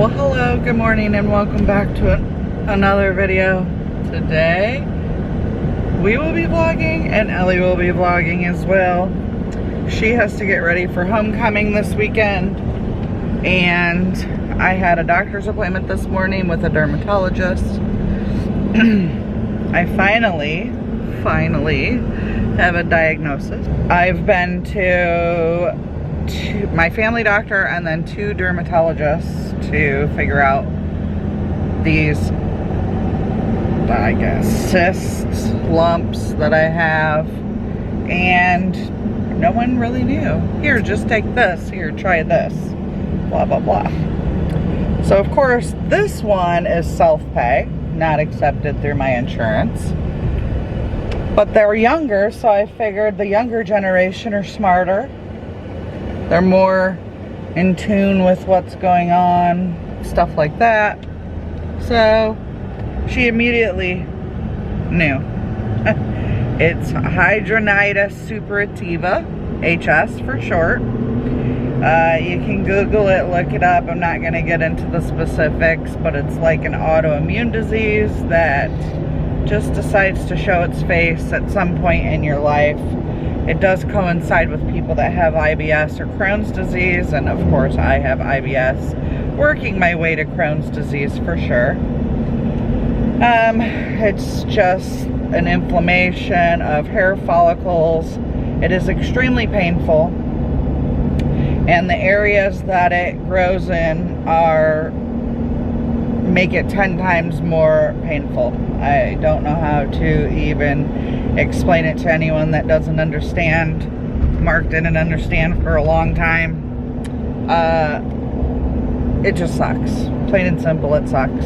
Well, hello, good morning, and welcome back to another video. Today we will be vlogging and Ellie will be vlogging as well. She has to get ready for homecoming this weekend, and I had a doctor's appointment this morning with a dermatologist. I finally have a diagnosis. I've been to my family doctor and then 2 dermatologists to figure out these, I guess, cysts, lumps that I have, and no one really knew. Here, just take this. Here, try this. Blah, blah, blah. So, of course, this one is self-pay, not accepted through my insurance. But they're younger, so I figured the younger generation are smarter. They're more in tune with what's going on, stuff like that. So she immediately knew. It's hidradenitis suppurativa, HS for short. You can Google it, look it up. I'm not going to get into the specifics, but it's like an autoimmune disease that just decides to show its face at some point in your life. It does coincide with people that have IBS or Crohn's disease, and of course I have IBS, working my way to Crohn's disease for sure. It's just an inflammation of hair follicles. It is extremely painful, and the areas that it grows in make it 10 times more painful. I don't know how to even explain it to anyone that doesn't understand. Mark didn't understand for a long time. It just sucks. Plain and simple, it sucks.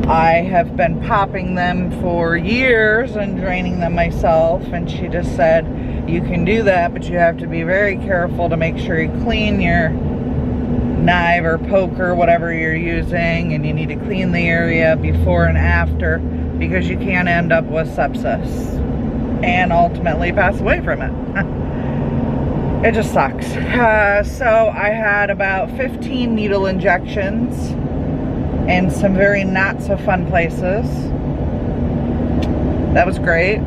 I have been popping them for years and draining them myself, and she just said, you can do that, but you have to be very careful to make sure you clean your knife or poker, whatever you're using, and you need to clean the area before and after, because you can end up with sepsis and ultimately pass away from it. It just sucks. So I had about 15 needle injections in some very not so fun places. That was great.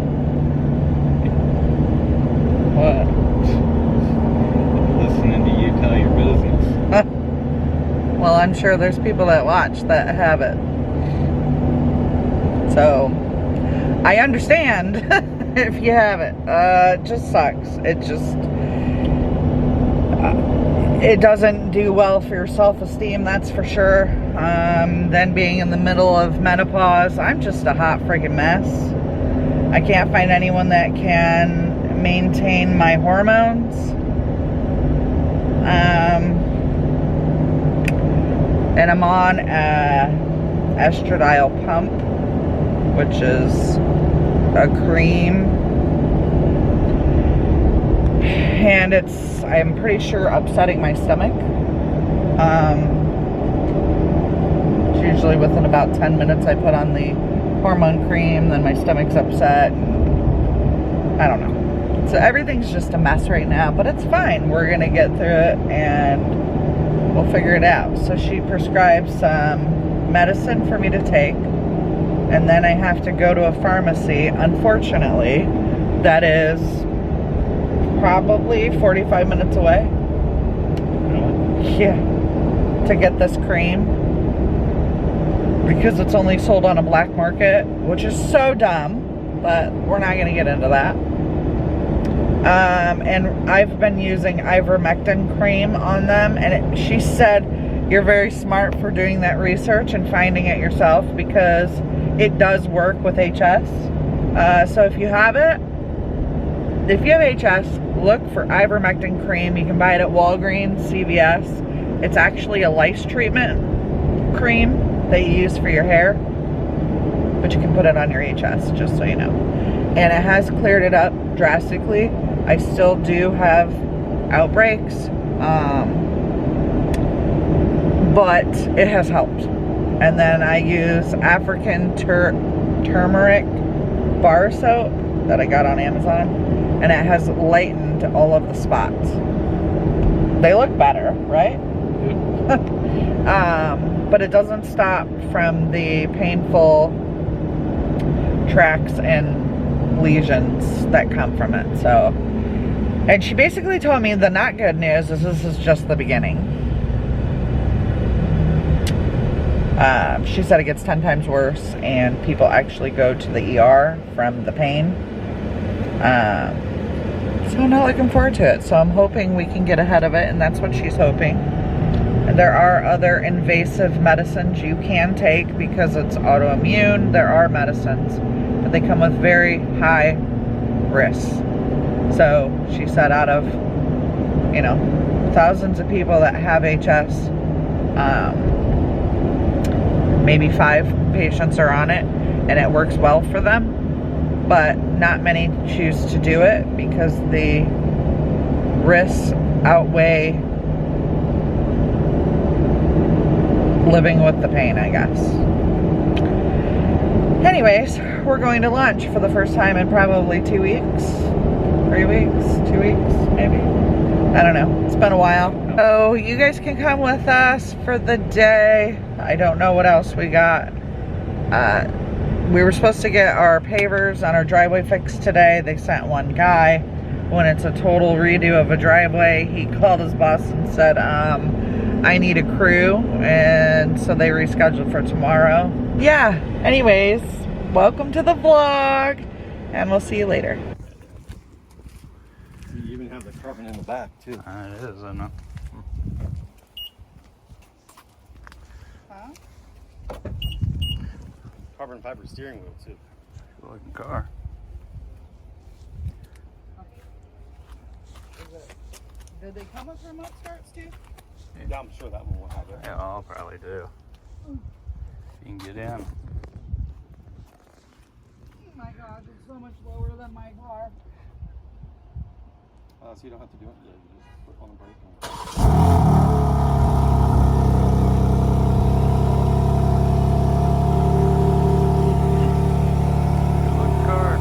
What? Listening to you tell your business. Well, I'm sure there's people that watch that have it. So, I understand if you have it. It just sucks. It doesn't do well for your self-esteem, that's for sure. Then being in the middle of menopause, I'm just a hot friggin' mess. I can't find anyone that can maintain my hormones. And I'm on a estradiol pump, which is a cream, and I'm pretty sure upsetting my stomach. It's usually within about 10 minutes I put on the hormone cream, then my stomach's upset. I don't know. So everything's just a mess right now, but it's fine. We're gonna get through it and we'll figure it out. So she prescribed some medicine for me to take, and then I have to go to a pharmacy, unfortunately, that is probably 45 minutes away. Yeah, to get this cream, because it's only sold on a black market, which is so dumb, but we're not going to get into that. And I've been using ivermectin cream on them, and she said, you're very smart for doing that research and finding it yourself, because it does work with HS. So if you have HS, look for ivermectin cream. You can buy it at Walgreens, CVS. It's actually a lice treatment cream that you use for your hair, but you can put it on your HS, just so you know. And it has cleared it up drastically. I still do have outbreaks, but it has helped. And then I use African turmeric bar soap that I got on Amazon, and it has lightened all of the spots. They look better, right? But it doesn't stop from the painful tracts and lesions that come from it. So, and she basically told me the not good news is this is just the beginning. She said it gets 10 times worse and people actually go to the ER from the pain. So I'm not looking forward to it. So I'm hoping we can get ahead of it, and that's what she's hoping. And there are other invasive medicines you can take because it's autoimmune. There are medicines, but they come with very high risks. So she said out of, you know, thousands of people that have HS, maybe 5 patients are on it and it works well for them, but not many choose to do it because the risks outweigh living with the pain, I guess. Anyways, we're going to lunch for the first time in probably 2 weeks, 3 weeks, 2 weeks, maybe. I don't know. It's been a while. So you guys can come with us for the day. I don't know what else we got. We were supposed to get our pavers on our driveway fixed today. They sent one guy. When it's a total redo of a driveway, he called his boss and said, I need a crew. And so they rescheduled for tomorrow. Yeah, anyways, welcome to the vlog. And we'll see you later. You even have the carbon in the back, too. It is, isn't it? Huh? Carbon fiber steering wheel, too. Good looking car. Did they come with remote starts too? Yeah, I'm sure that one will have it. Yeah, I'll probably do. If you can get in. Oh my God, it's so much lower than my car. So you don't have to do it. Yeah, you just put on the brake. Good looking car.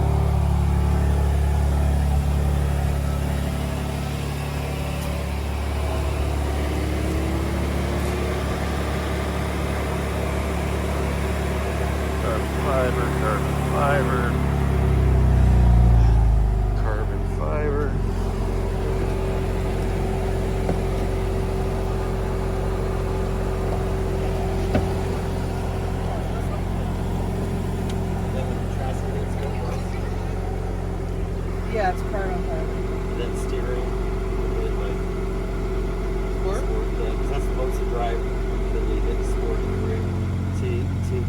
Carbon fiber, carbon fiber. Carbon fiber. Yeah, it's carbon fiber. Then steering. Sport? Yeah, because that's supposed to drive. Then you hit sport and brake. See,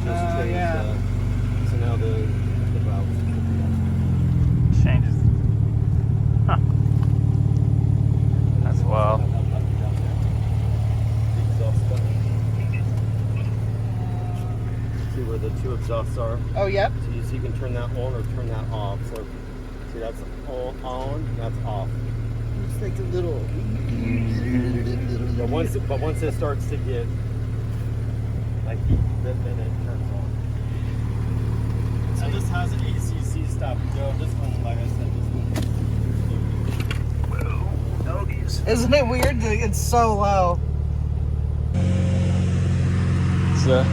just changed. Yeah. So now the valves. Changes. Huh. That's wild. The exhaust button. See where the 2 exhausts are? Oh, yep. So you can turn that on or turn that off. So see, that's on, that's off. It's like a little. But once it starts to get like heat, then it turns on. So this has an ACC stop and go. This one, like I said, this one. Whoa, doggies. Isn't it weird that it's so low? So,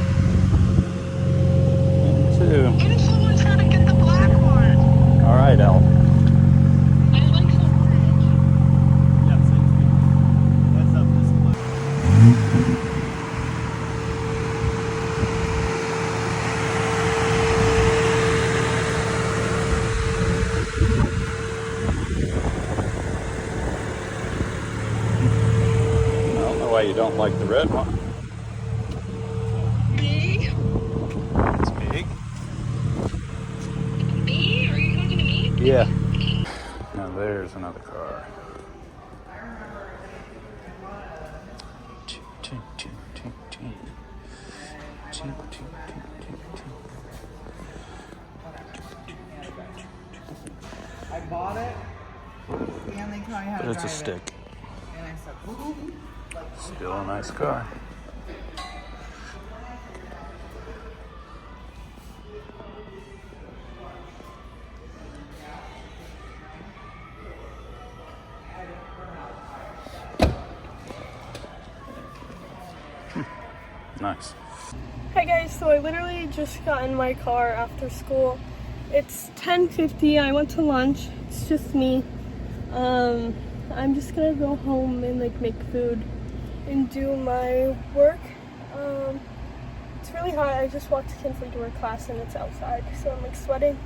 two. Get someone trying to get the black one. All right, Elle. I like the orange. Yeah, same thing. That's up this way. I don't know why you don't like the red one. Me? It's big. Me? Are you talking to me? Yeah. Now there's another car. I bought it, and they taught me how to But it's drive a stick. it. And I said, ooh. Still a nice car. Nice. Hi guys, so I literally just got in my car after school. It's 10:50, I went to lunch, it's just me. I'm just gonna go home and like make food and do my work. It's really hot, I just walked to Kinsley to her class and it's outside, so I'm like sweating.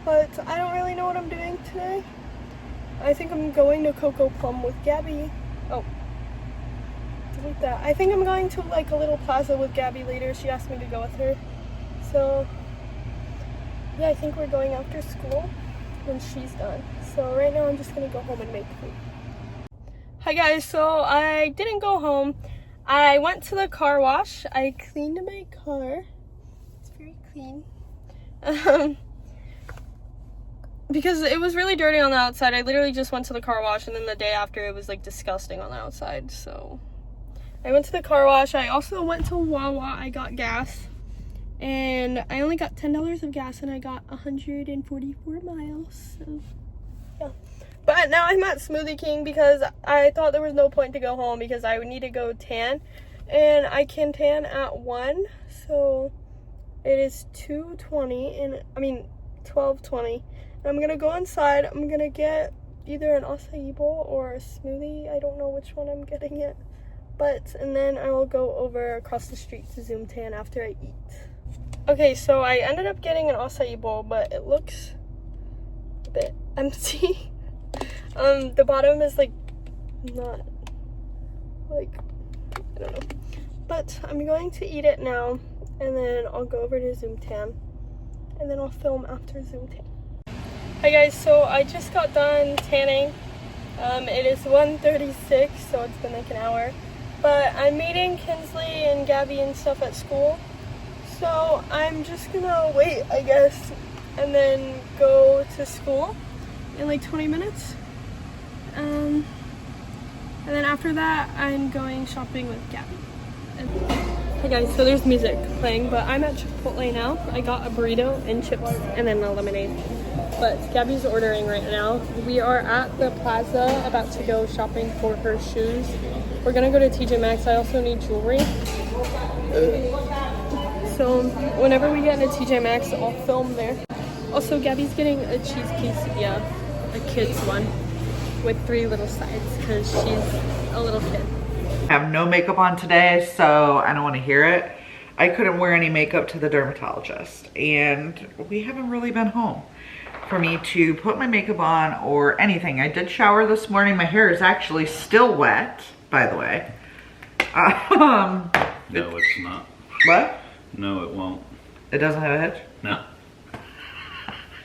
But I don't really know what I'm doing today. I think I'm going to Coco Plum with Gabby. Oh. Delete that. I think I'm going to like a little plaza with Gabby later. She asked me to go with her. So yeah, I think we're going after school when she's done. So right now I'm just gonna go home and make food. Hi guys, so I didn't go home. I went to the car wash. I cleaned my car. It's very clean. Because it was really dirty on the outside. I literally just went to the car wash and then the day after it was like disgusting on the outside. So I went to the car wash. I also went to Wawa. I got gas. And I only got $10 of gas and I got 144 miles. So yeah. But now I'm at Smoothie King because I thought there was no point to go home because I would need to go tan. And I can tan at 1. So it is 2:20 and I mean 12:20. I'm gonna go inside. I'm gonna get either an acai bowl or a smoothie. I don't know which one I'm getting yet. And then I will go over across the street to Zoom Tan after I eat. Okay, so I ended up getting an acai bowl, but it looks a bit empty. The bottom is like not like, I don't know. But I'm going to eat it now and then I'll go over to Zoom Tan and then I'll film after Zoom Tan. Hi guys, so I just got done tanning. It is 1:36, so it's been like an hour. But I'm meeting Kinsley and Gabby and stuff at school. So I'm just gonna wait, I guess, and then go to school in like 20 minutes. And then after that, I'm going shopping with Gabby. Hey guys, so there's music playing, but I'm at Chipotle now. I got a burrito and chips and then a lemonade. But Gabby's ordering right now. We are at the plaza about to go shopping for her shoes. We're gonna go to TJ Maxx. I also need jewelry. So whenever we get into TJ Maxx, I'll film there. Also, Gabby's getting a cheese quesadilla, a kid's one, with 3 little sides because she's a little kid. I have no makeup on today, so I don't want to hear it. I couldn't wear any makeup to the dermatologist, and we haven't really been home for me to put my makeup on or anything. I did shower this morning. My hair is actually still wet, by the way. No, it's not. What? No, it won't. It doesn't have a hitch? No.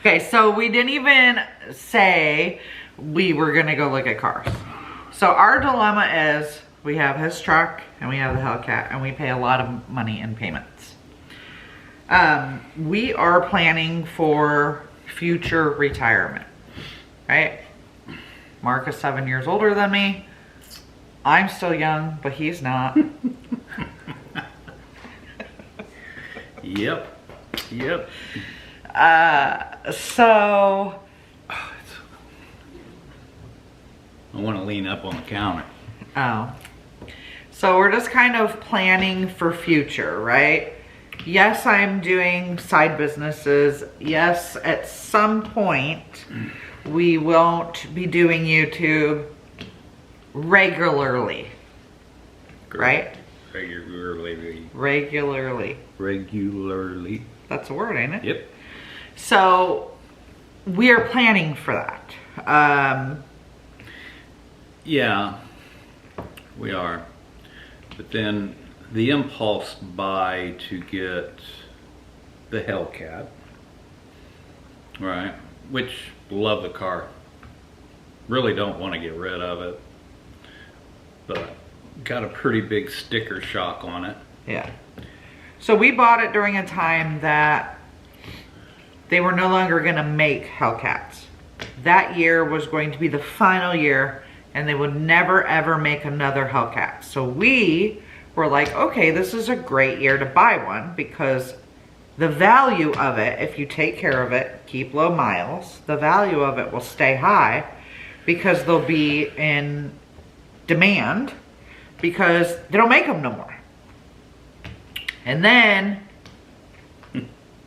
Okay, so we didn't even say we were gonna go look at cars. So our dilemma is we have his truck and we have the Hellcat and we pay a lot of money in payments. We are planning for future retirement, right? Mark is 7 years older than me. I'm still young, but he's not. Yep. So I want to lean up on the counter. Oh. So we're just kind of planning for future, right? Yes, I'm doing side businesses. Yes, at some point we won't be doing YouTube regularly, right? Regularly. That's a word, ain't it? Yep. So we are planning for that. Yeah, we are. But then the impulse buy to get the Hellcat, right? Which love the car. Really don't want to get rid of it, but got a pretty big sticker shock on it. Yeah. So we bought it during a time that they were no longer going to make Hellcats. That year was going to be the final year and they would never ever make another Hellcat. So we were like, okay, this is a great year to buy one because the value of it, if you take care of it, keep low miles, the value of it will stay high because they'll be in demand because they don't make them no more. And then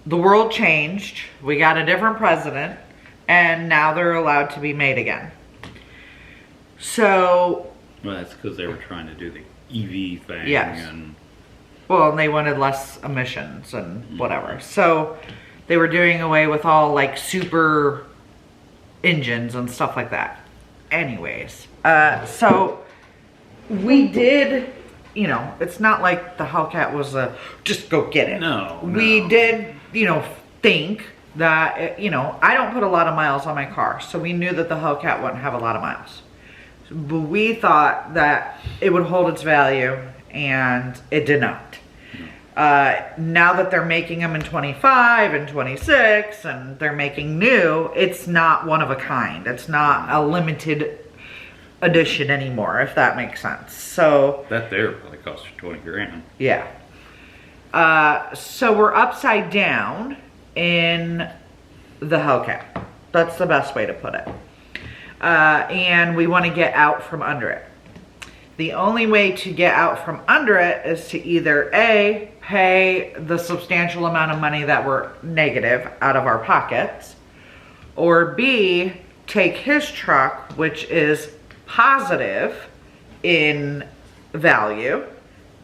the world changed. We got a different president, and now they're allowed to be made again. So, Well, that's because they were trying to do the EV thing. Yes. And well, and they wanted less emissions and whatever. So they were doing away with all like super engines and stuff like that. Anyways, so we did, you know, it's not like the Hellcat was a just go get it. No. We did, you know, think that, you know, I don't put a lot of miles on my car, so we knew that the Hellcat wouldn't have a lot of miles. But we thought that it would hold its value, and it did not. Now that they're making them in 25 and 26, and they're making new, it's not one of a kind. It's not a limited edition anymore, if that makes sense. So that there probably cost you 20 grand. yeah. So we're upside down in the Hellcat. That's the best way to put it. And we want to get out from under it. The only way to get out from under it is to either A, pay the substantial amount of money that we're negative out of our pockets, or B, take his truck, which is positive in value,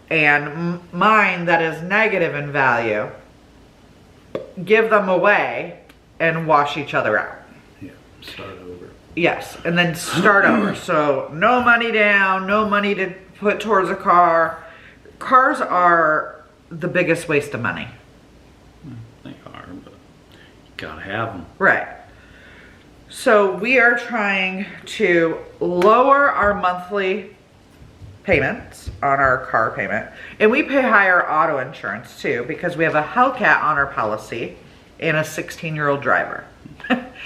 and mine that is negative in value, give them away and wash each other out. Yeah, start over. Yes, and then start over. So no money down, no money to put towards a car. Cars are the biggest waste of money. They are, but you gotta have them. Right. So we are trying to lower our monthly payments on our car payment. And we pay higher auto insurance too, because we have a Hellcat on our policy and a 16-year-old driver.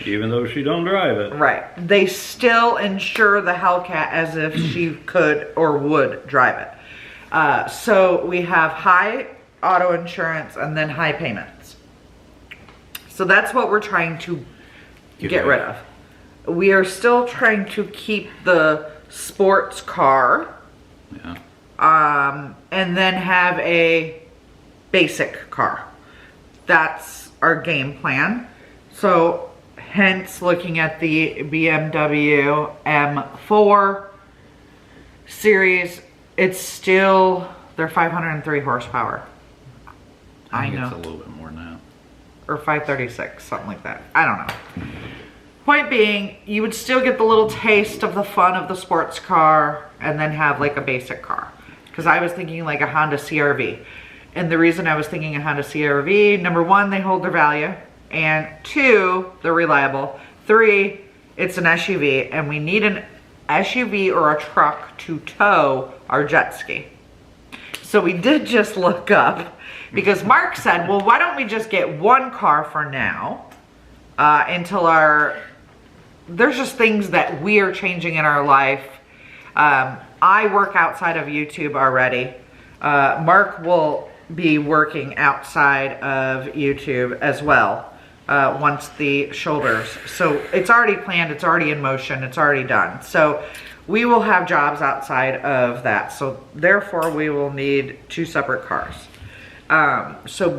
Even though she don't drive it. Right. They still insure the Hellcat as if she could or would drive it. So we have high auto insurance and then high payments. So that's what we're trying to get rid of. We are still trying to keep the sports car. Yeah. And then have a basic car. That's our game plan. So hence looking at the BMW M4 series, it's still, they're 503 horsepower. I think know. It's a little bit more now. Or 536, something like that. I don't know. Point being, you would still get the little taste of the fun of the sports car and then have like a basic car. Because I was thinking like a Honda CR-V. And the reason I was thinking a Honda CR-V, number one, they hold their value. And two, they're reliable. Three, it's an SUV, and we need an SUV or a truck to tow our jet ski. So we did just look up, because Mark said, well, why don't we just get one car for now, until there's just things that we are changing in our life. I work outside of YouTube already. Mark will be working outside of YouTube as well. Once the shoulders. So it's already planned, it's already in motion, it's already done. So we will have jobs outside of that. So therefore we will need two separate cars. So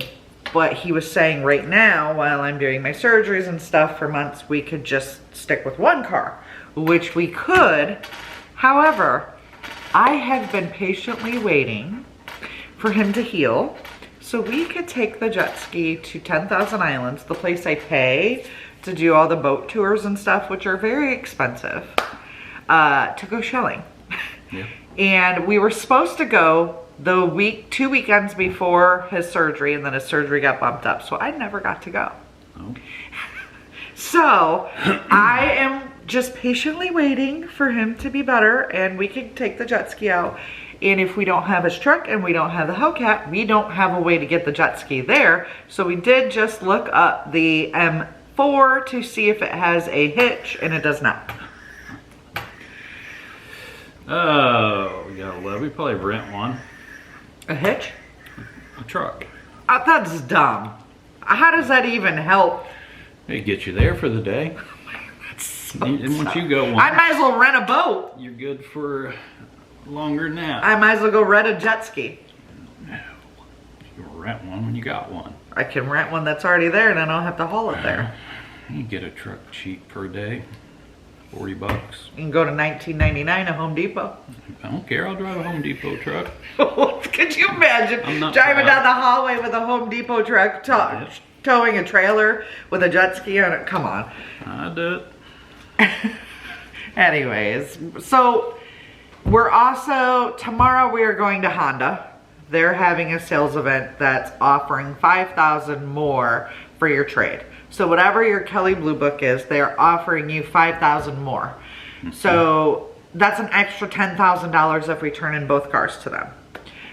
what he was saying right now, while I'm doing my surgeries and stuff for months, we could just stick with one car, which we could. However, I have been patiently waiting for him to heal. So we could take the jet ski to 10,000 Islands, the place I pay to do all the boat tours and stuff, which are very expensive, to go shelling. Yeah. And we were supposed to go the 2 weekends before his surgery, and then his surgery got bumped up, so I never got to go. Oh. So I am just patiently waiting for him to be better, and we can take the jet ski out. And if we don't have his truck and we don't have the Hellcat, we don't have a way to get the jet ski there. So we did just look up the M4 to see if it has a hitch, and it does not. Oh, we got a levy. Probably rent one. A hitch? A truck. That's dumb. How does that even help? It gets you there for the day. That's so And once you go one, I might as well rent a boat. you're good for longer than that. I might as well go rent a jet ski. No. You rent one when you got one. I can rent one that's already there and I don't have to haul it there. You can get a truck cheap per day, $40. You can go to $19.99 at Home Depot. I don't care, I'll drive a Home Depot truck. Could you imagine I'm not driving proud. down the hallway with a Home Depot truck towing a trailer with a jet ski on it? Come on. I do it. Anyways, so we're also, tomorrow we are going to Honda. They're having a sales event that's offering $5,000 more for your trade. So whatever your Kelley Blue Book is, they're offering you $5,000 more. So that's an extra $10,000 if we turn in both cars to them.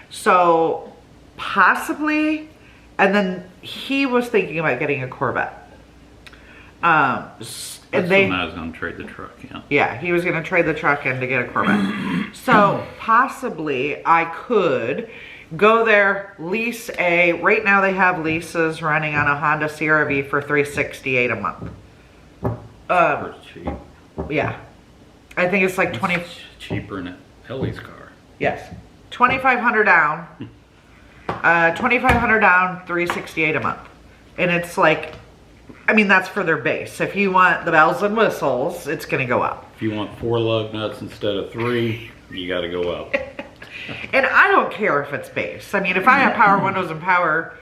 So possibly, and then he was thinking about getting a Corvette. That's when I was going to trade the truck, yeah. Yeah, he was going to trade the truck in to get a Corvette. So possibly I could go there, lease right now they have leases running on a Honda CR-V for $368 a month. Pretty cheap. Yeah. I think it's like 20. It's cheaper than Ellie's car. Yes. $2,500 down. $2,500 down, $368 a month. And it's like, I mean, that's for their base. If you want the bells and whistles, it's going to go up. If you want 4 lug nuts instead of 3, you got to go up. And I don't care if it's base. I mean, if I have power windows and power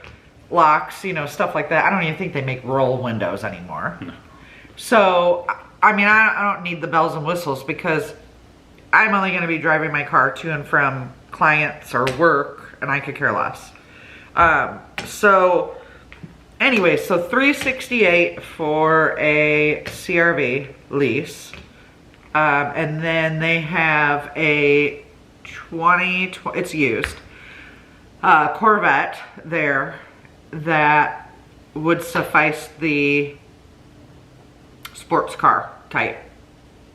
locks, you know, stuff like that, I don't even think they make roll windows anymore. No. So, I mean, I don't need the bells and whistles because I'm only going to be driving my car to and from clients or work, and I could care less. So, anyway, so $368 for a CR-V lease. And then they have a it's used, Corvette there that would suffice the sports car type.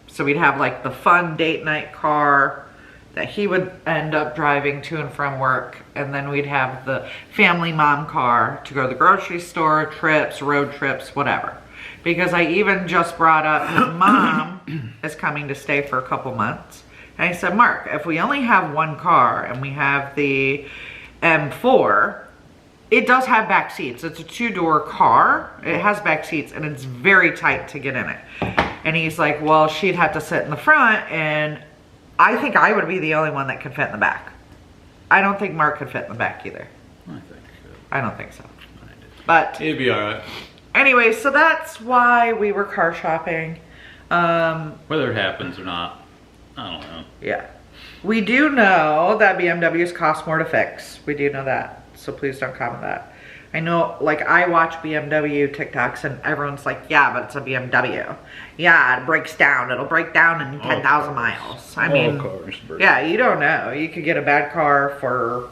So we'd have like the fun date night car that he would end up driving to and from work, and then we'd have the family mom car to go to the grocery store, trips, road trips, whatever. Because I even just brought up his mom is coming to stay for a couple months. And I said, Mark, if we only have one car and we have the M4, it does have back seats. It's a 2-door car. It has back seats and it's very tight to get in it. And he's like, well, she'd have to sit in the front, and I think I would be the only one that could fit in the back. I don't think Mark could fit in the back either. I think so. I don't think so. But It'd be alright. anyway, so that's why we were car shopping. Whether it happens or not, I don't know. Yeah. We do know that BMWs cost more to fix. We do know that. So please don't comment that. I know, like, I watch BMW TikToks and everyone's like, yeah, but it's a BMW. Yeah, it breaks down. It'll break down in 10,000 miles. I mean, cars break. yeah, you don't know. You could get a bad car for,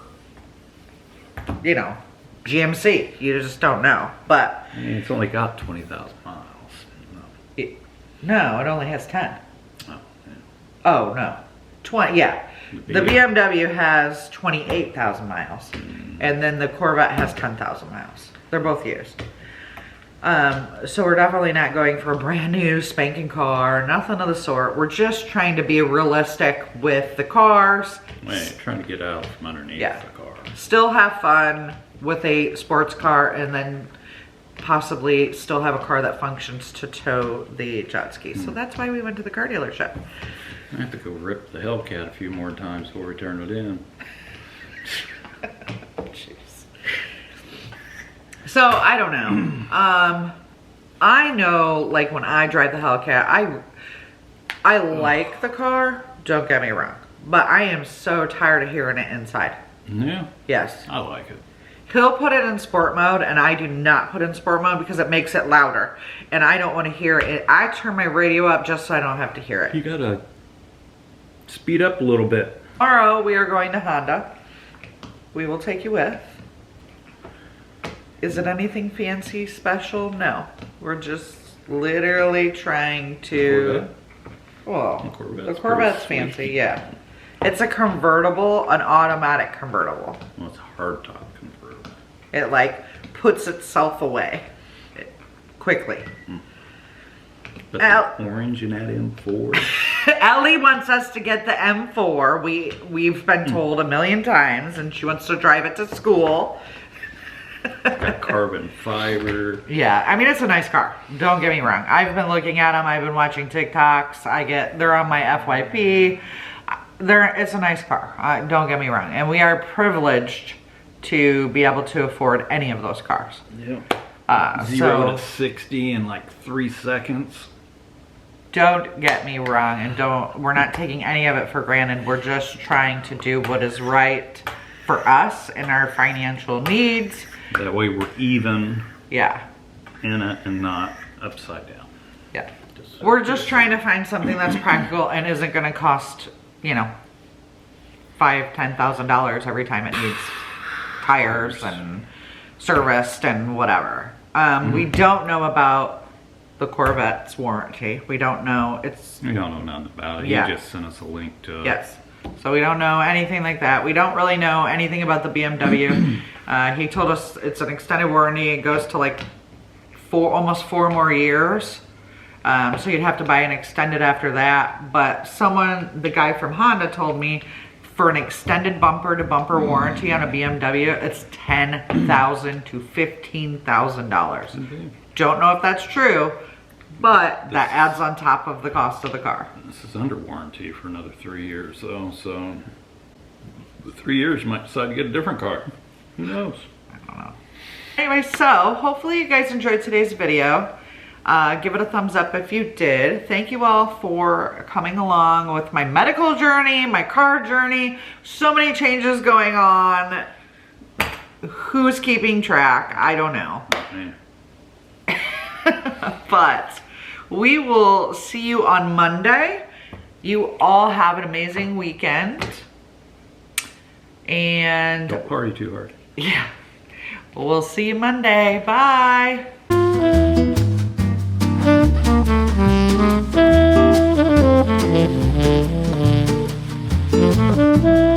you know, GMC. You just don't know. But I mean, it's only got 20,000 miles. no, it only has 10. Oh, yeah. Oh, no. 20, yeah. The BMW has 28,000 miles. And then the Corvette has 10,000 miles. They're both used. So we're definitely not going for a brand new spanking car, nothing of the sort. We're just trying to be realistic with the cars. Wait, trying to get out from underneath the car. Still have fun with a sports car, and then possibly still have a car that functions to tow the jet ski. So that's why we went to the car dealership. I have to go rip the Hellcat a few more times before we turn it in. Jeez. So I don't know. I know, like, when I drive the Hellcat, I like the car. Don't get me wrong, but I am so tired of hearing it inside. Yeah. Yes. I like it. He'll put it in sport mode, and I do not put it in sport mode because it makes it louder, and I don't want to hear it. I turn my radio up just so I don't have to hear it. You gotta speed up a little bit. Tomorrow we are going to Honda. We will take you with. Is it anything fancy, special? No. We're just literally trying to... Well, the Corvette's fancy, yeah. It's a convertible, an automatic convertible. Well, it's a hardtop convertible. It, like, puts itself away quickly. But the orange in that M4. Ellie wants us to get the M4. We've been told a million times, and she wants to drive it to school. Got carbon fiber. Yeah, I mean, it's a nice car. Don't get me wrong. I've been looking at them. I've been watching TikToks. They're on my FYP. It's a nice car. Don't get me wrong. And we are privileged to be able to afford any of those cars. Yep. 0 to 60 in like 3 seconds. Don't get me wrong, and we're not taking any of it for granted. We're just trying to do what is right for us and our financial needs. That way we're even Yeah. in it and not upside down. Yeah. We're just trying to find something that's practical and isn't going to cost, you know, $5,000-$10,000 every time it needs tires and serviced and whatever. We don't know about the Corvette's warranty. We don't know. We don't know nothing about it. Yeah. He just sent us a link to it. Yes. So we don't know anything like that. We don't really know anything about the BMW. He told us it's an extended warranty. It goes to like almost 4 more years. So you'd have to buy an extended after that. But the guy from Honda told me for an extended bumper to bumper warranty on a BMW, it's $10,000 to $15,000. Okay. Don't know if that's true, but that adds on top of the cost of the car. This is under warranty for another 3 years though, so the 3 years you might decide to get a different car. Who knows? I don't know. Anyway, so hopefully you guys enjoyed today's video. Give it a thumbs up if you did. Thank you all for coming along with my medical journey, my car journey. So many changes going on. Who's keeping track? I don't know. Yeah. But we will see you on Monday. You all have an amazing weekend. And Don't party too hard. yeah, we'll see you Monday. Bye. Thank you.